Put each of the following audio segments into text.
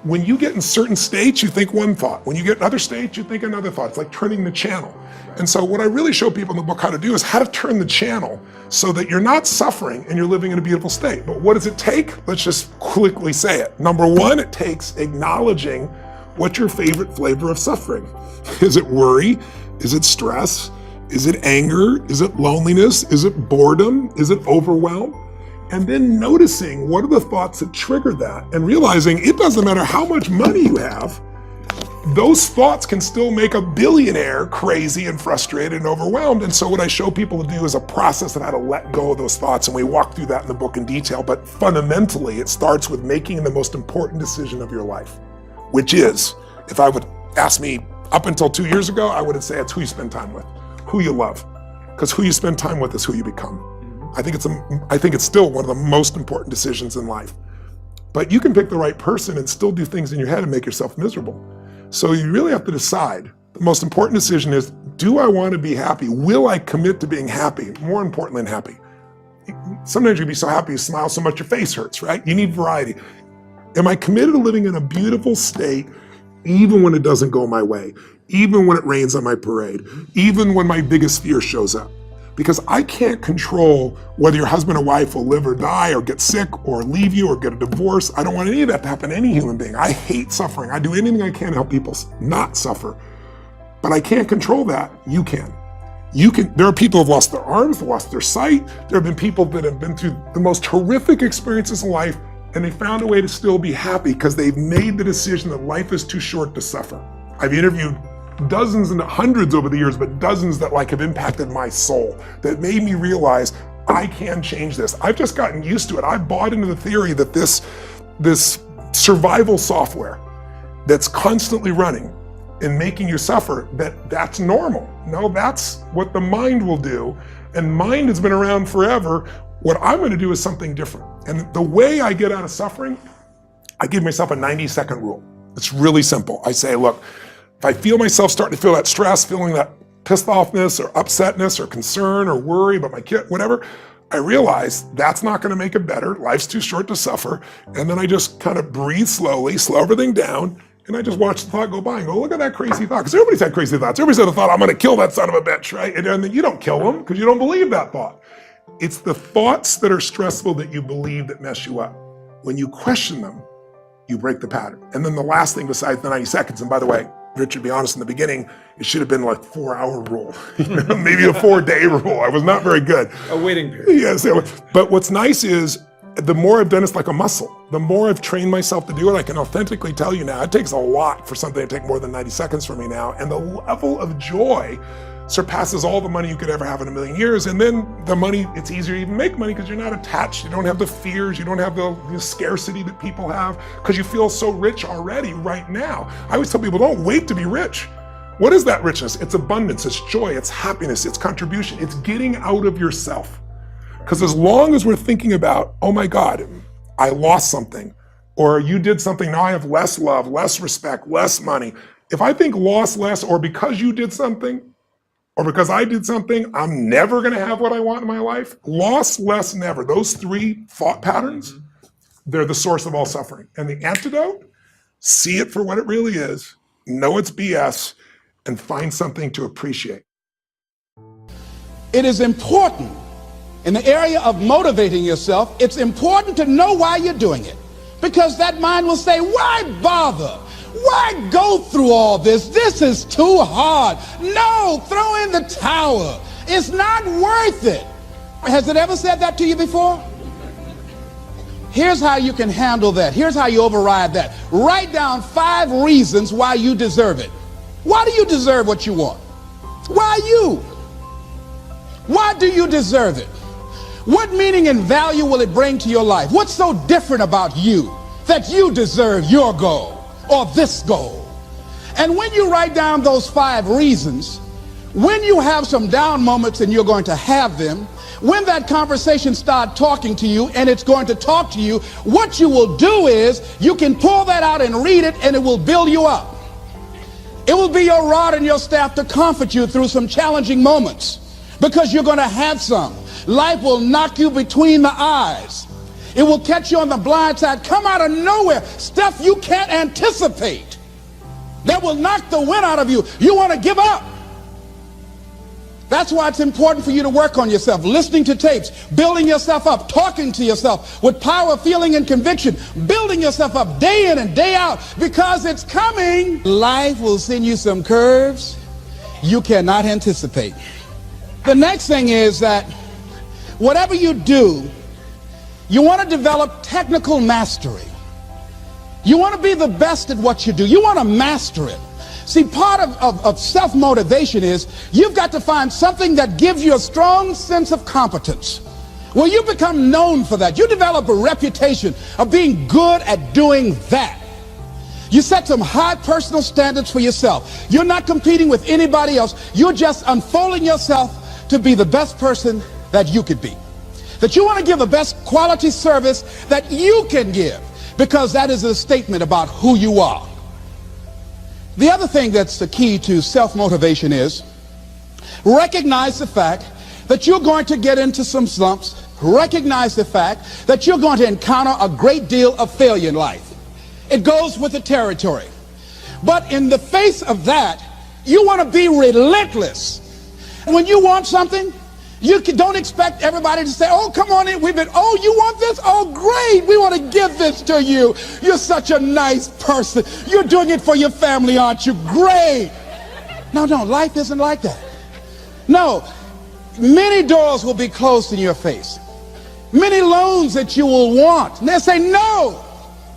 when you get in certain states, you think one thought. When you get in other states, you think another thought. It's like turning the channel. And so what I really show people in the book how to do is how to turn the channel so that you're not suffering and you're living in a beautiful state. But what does it take? Let's just quickly say it. Number one, it takes acknowledging what's your favorite flavor of suffering. Is it worry? Is it stress? Is it anger? Is it loneliness? Is it boredom? Is it overwhelm? And then noticing what are the thoughts that trigger that and realizing it doesn't matter how much money you have, those thoughts can still make a billionaire crazy and frustrated and overwhelmed. And so what I show people to do is a process of how to let go of those thoughts. And we walk through that in the book in detail. But fundamentally, it starts with making the most important decision of your life, which is, if I would ask me up until 2 years ago, I would say it's who you spend time with, who you love, because who you spend time with is who you become. I think it's still one of the most important decisions in life. But you can pick the right person and still do things in your head and make yourself miserable. So you really have to decide. The most important decision is, do I want to be happy? Will I commit to being happy? More important than happy. Sometimes you can be so happy you smile so much your face hurts, right? You need variety. Am I committed to living in a beautiful state even when it doesn't go my way? Even when it rains on my parade? Even when my biggest fear shows up? Because I can't control whether your husband or wife will live or die or get sick or leave you or get a divorce. I don't want any of that to happen to any human being. I hate suffering. I do anything I can to help people not suffer. But I can't control that. You can. There are people who have lost their arms, they've lost their sight. There have been people that have been through the most horrific experiences in life and they found a way to still be happy because they've made the decision that life is too short to suffer. I've interviewed dozens and hundreds over the years, but dozens that have impacted my soul, that made me realize I can change this. I've just gotten used to it. I bought into the theory that this survival software that's constantly running and making you suffer, that's normal. No, that's what the mind will do. And mind has been around forever. What I'm gonna do is something different. And the way I get out of suffering, I give myself a 90-second rule. It's really simple. I say, look, if I feel myself starting to feel that stress, feeling that pissed offness or upsetness or concern or worry about my kid, whatever, I realize that's not gonna make it better. Life's too short to suffer. And then I just kind of breathe slowly, slow everything down, and I just watch the thought go by and go, look at that crazy thought. Because everybody's had crazy thoughts. Everybody's had a thought, I'm gonna kill that son of a bitch, right? And then you don't kill them because you don't believe that thought. It's the thoughts that are stressful that you believe that mess you up. When you question them, you break the pattern. And then the last thing besides the 90 seconds, and by the way, Richard, to be honest, in the beginning, it should have been like 4-hour rule, maybe a 4-day rule. I was not very good. A waiting period. Yes, but what's nice is the more I've done it's like a muscle. The more I've trained myself to do it, I can authentically tell you now, it takes a lot for something to take more than 90 seconds for me now. And the level of joy surpasses all the money you could ever have in a million years. And then the money, it's easier to even make money because you're not attached. You don't have the fears. You don't have the scarcity that people have because you feel so rich already right now. I always tell people, don't wait to be rich. What is that richness? It's abundance, it's joy, it's happiness, it's contribution, it's getting out of yourself. Because as long as we're thinking about, oh my God, I lost something, or you did something, now I have less love, less respect, less money. If I think lost less, or because you did something, or because I did something, I'm never gonna have what I want in my life. Lost, less, never. Those 3 thought patterns, they're the source of all suffering. And the antidote, see it for what it really is, know it's BS, and find something to appreciate. It is important in the area of motivating yourself, it's important to know why you're doing it. Because that mind will say, why bother? Why go through all this? This is too hard. No, throw in the towel. It's not worth it. Has it ever said that to you before? Here's how you can handle that. Here's how you override that. Write down 5 reasons why you deserve it. Why do you deserve what you want? Why you? Why do you deserve it? What meaning and value will it bring to your life? What's so different about you that you deserve your goal or this goal? And when you write down those 5 reasons, when you have some down moments, and you're going to have them, when that conversation starts talking to you, and it's going to talk to you, what you will do is you can pull that out and read it, and it will build you up. It will be your rod and your staff to comfort you through some challenging moments, because you're going to have some. Life will knock you between the eyes. It will catch you on the blind side, come out of nowhere, stuff you can't anticipate that will knock the wind out of you. You want to give up. That's why it's important for you to work on yourself, listening to tapes, building yourself up, talking to yourself with power, feeling, and conviction, building yourself up day in and day out, because it's coming. Life will send you some curves you cannot anticipate. The next thing is that whatever you do, you want to develop technical mastery. You want to be the best at what you do. You want to master it. See, part of self-motivation is you've got to find something that gives you a strong sense of competence. Well, you become known for that. You develop a reputation of being good at doing that. You set some high personal standards for yourself. You're not competing with anybody else. You're just unfolding yourself to be the best person that you could be. That you want to give the best quality service that you can give, because that is a statement about who you are. The other thing that's the key to self-motivation is recognize the fact that you're going to get into some slumps. Recognize the fact that you're going to encounter a great deal of failure in life. It goes with the territory. But in the face of that, you want to be relentless. When you want something, you don't expect everybody to say, oh, come on in. Oh, you want this? Oh, great. We want to give this to you. You're such a nice person. You're doing it for your family, aren't you? Great. No, life isn't like that. No, many doors will be closed in your face. Many loans that you will want. And they'll say, no,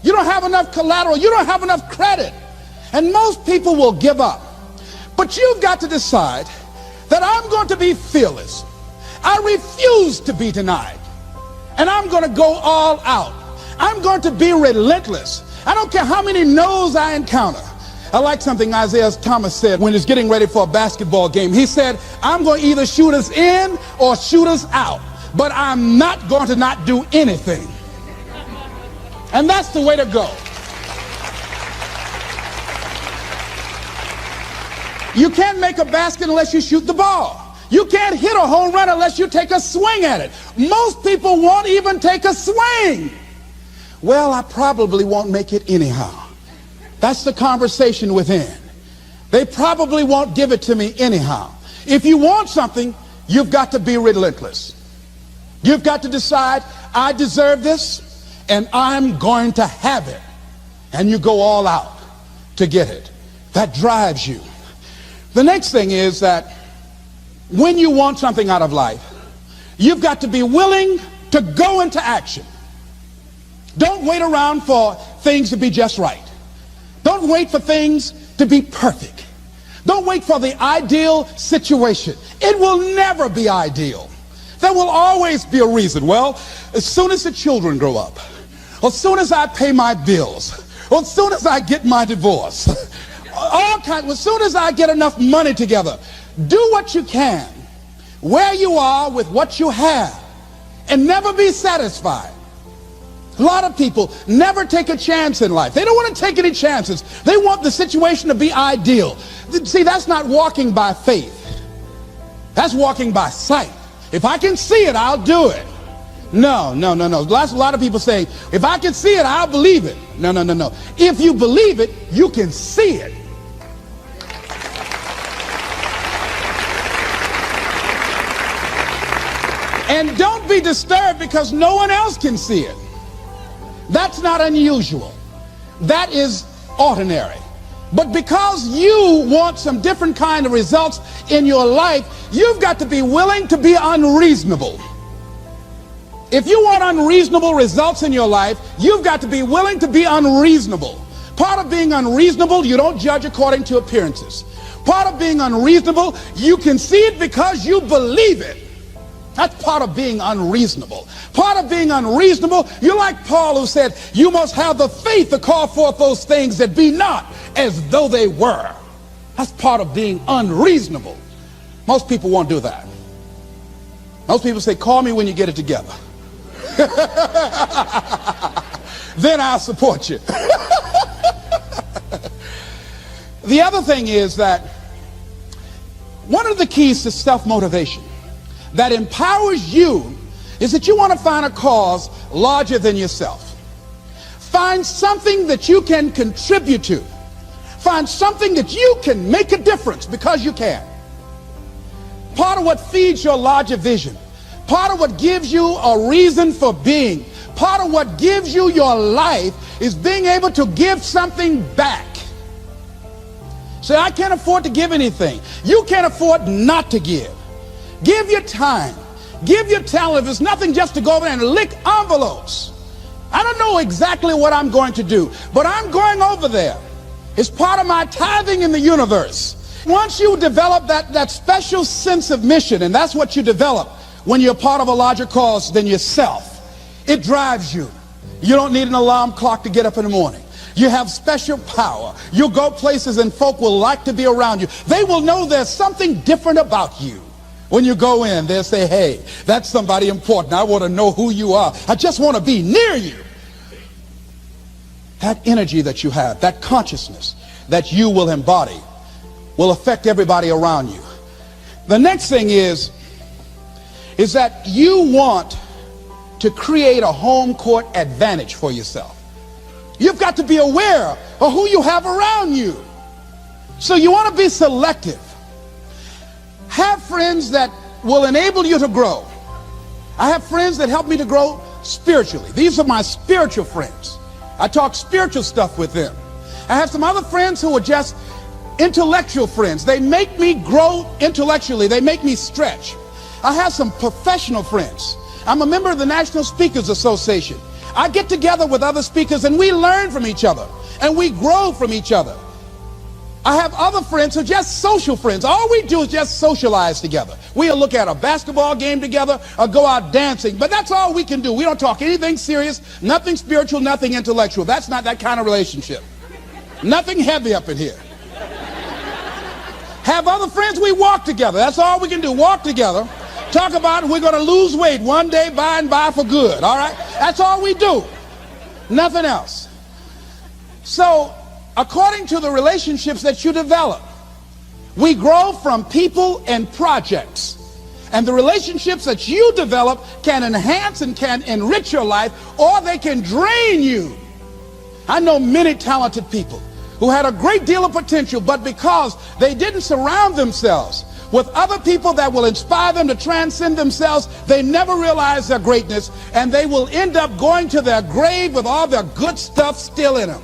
you don't have enough collateral. You don't have enough credit. And most people will give up. But you've got to decide that I'm going to be fearless. I refuse to be denied. And I'm going to go all out. I'm going to be relentless. I don't care how many no's I encounter. I like something Isaiah Thomas said when he's getting ready for a basketball game. He said, I'm going to either shoot us in or shoot us out, but I'm not going to not do anything. And that's the way to go. You can't make a basket unless you shoot the ball. You can't hit a home run unless you take a swing at it. Most people won't even take a swing. Well, I probably won't make it anyhow. That's the conversation within. They probably won't give it to me anyhow. If you want something, you've got to be relentless. You've got to decide, I deserve this, and I'm going to have it. And you go all out to get it. That drives you. The next thing is that when you want something out of life, you've got to be willing to go into action. Don't wait around for things to be just right. Don't wait for things to be perfect. Don't wait for the ideal situation. It will never be ideal. There will always be a reason. Well, as soon as the children grow up, or as soon as I pay my bills, or as soon as I get my divorce, as soon as I get enough money together, do what you can, where you are with what you have, and never be satisfied. A lot of people never take a chance in life. They don't want to take any chances. They want the situation to be ideal. See, that's not walking by faith. That's walking by sight. If I can see it, I'll do it. No. That's a lot of people say, if I can see it, I'll believe it. No. If you believe it, you can see it. And don't be disturbed because no one else can see it. That's not unusual. That is ordinary. But because you want some different kind of results in your life, you've got to be willing to be unreasonable. If you want unreasonable results in your life, you've got to be willing to be unreasonable. Part of being unreasonable, you don't judge according to appearances. Part of being unreasonable, you can see it because you believe it. That's part of being unreasonable. Part of being unreasonable, you're like Paul, who said, you must have the faith to call forth those things that be not as though they were. That's part of being unreasonable. Most people won't do that. Most people say, call me when you get it together. Then I'll support you. The other thing is that one of the keys to self-motivation that empowers you is that you want to find a cause larger than yourself. Find something that you can contribute to. Find something that you can make a difference, because you can. Part of what feeds your larger vision, part of what gives you a reason for being, part of what gives you your life is being able to give something back. Say, I can't afford to give anything. You can't afford not to give. Give your time. Give your talent. If it's nothing, just to go over there and lick envelopes. I don't know exactly what I'm going to do, but I'm going over there. It's part of my tithing in the universe. Once you develop that special sense of mission, and that's what you develop when you're part of a larger cause than yourself, it drives you. You don't need an alarm clock to get up in the morning. You have special power. You'll go places and folk will like to be around you. They will know there's something different about you. When you go in, they'll say, hey, that's somebody important. I want to know who you are. I just want to be near you. That energy that you have, that consciousness that you will embody, will affect everybody around you. The next thing is that you want to create a home court advantage for yourself. You've got to be aware of who you have around you. So you want to be selective. Have friends that will enable you to grow. I have friends that help me to grow spiritually. These are my spiritual friends. I talk spiritual stuff with them. I have some other friends who are just intellectual friends. They make me grow intellectually. They make me stretch. I have some professional friends. I'm a member of the National Speakers Association. I get together with other speakers and we learn from each other and we grow from each other. I have other friends who are just social friends. All we do is just socialize together. We'll look at a basketball game together or go out dancing, but that's all we can do. We don't talk anything serious, nothing spiritual, nothing intellectual. That's not that kind of relationship. Nothing heavy up in here. Have other friends, we walk together. That's all we can do, walk together. Talk about we're going to lose weight one day by and by for good, all right? That's all we do. Nothing else. So, according to the relationships that you develop, we grow from people and projects. And the relationships that you develop can enhance and can enrich your life, or they can drain you. I know many talented people who had a great deal of potential, but because they didn't surround themselves with other people that will inspire them to transcend themselves, they never realize their greatness, and they will end up going to their grave with all their good stuff still in them.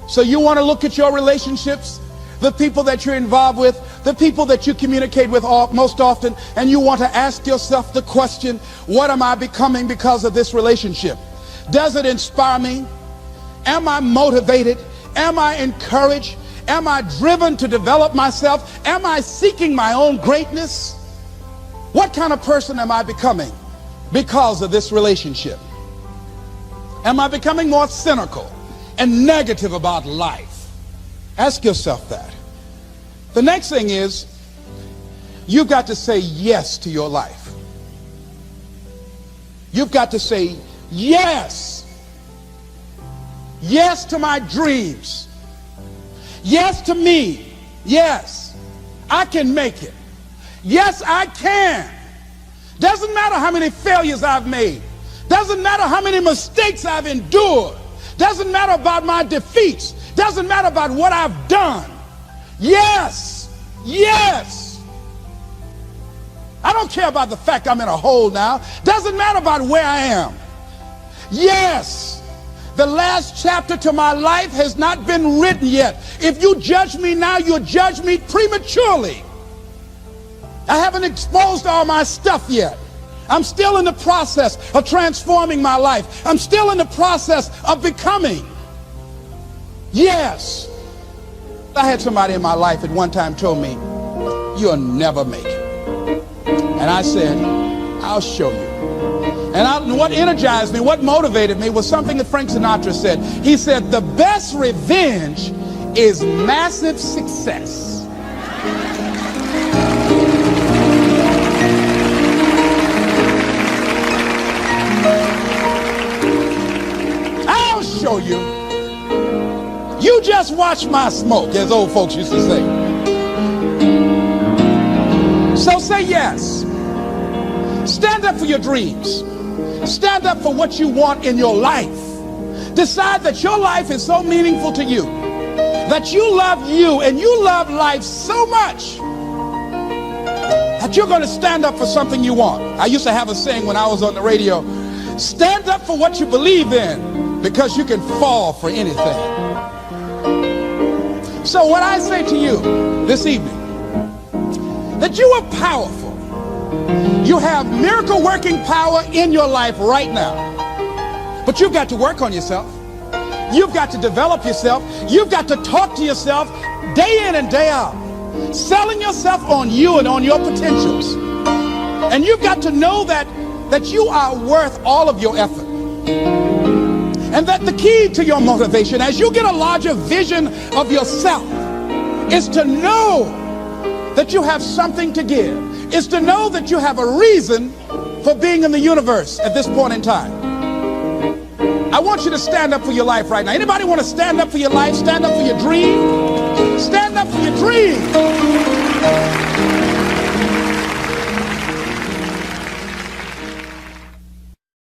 So you want to look at your relationships, the people that you're involved with, the people that you communicate with most often, and you want to ask yourself the question, what am I becoming because of this relationship? Does it inspire me? Am I motivated? Am I encouraged? Am I driven to develop myself? Am I seeking my own greatness? What kind of person am I becoming because of this relationship? Am I becoming more cynical and negative about life? Ask yourself that. The next thing is, you've got to say yes to your life. You've got to say yes. Yes to my dreams. Yes to me. Yes, I can make it. Yes, I can. Doesn't matter how many failures I've made. Doesn't matter how many mistakes I've endured. Doesn't matter about my defeats. Doesn't matter about what I've done. Yes, yes. I don't care about the fact I'm in a hole now. Doesn't matter about where I am. Yes. The last chapter to my life has not been written yet. If you judge me now, you'll judge me prematurely. I haven't exposed all my stuff yet. I'm still in the process of transforming my life. I'm still in the process of becoming. Yes. I had somebody in my life at one time told me, you'll never make it. And I said, I'll show you. And what energized me, what motivated me was something that Frank Sinatra said. He said, the best revenge is massive success. I'll show you. You just watch my smoke, as old folks used to say. So say yes. Stand up for your dreams. Stand up for what you want in your life. Decide that your life is so meaningful to you, that you love you and you love life so much that you're going to stand up for something you want. I used to have a saying when I was on the radio: stand up for what you believe in, because you can fall for anything. So what I say to you this evening, that you are powerful. You have miracle working power in your life right now. But you've got to work on yourself. You've got to develop yourself. You've got to talk to yourself day in and day out, selling yourself on you and on your potentials. And you've got to know that you are worth all of your effort. And that the key to your motivation, as you get a larger vision of yourself, is to know that you have something to give. Is to know that you have a reason for being in the universe at this point in time. I want you to stand up for your life right now. Anybody want to stand up for your life? Stand up for your dream? Stand up for your dream.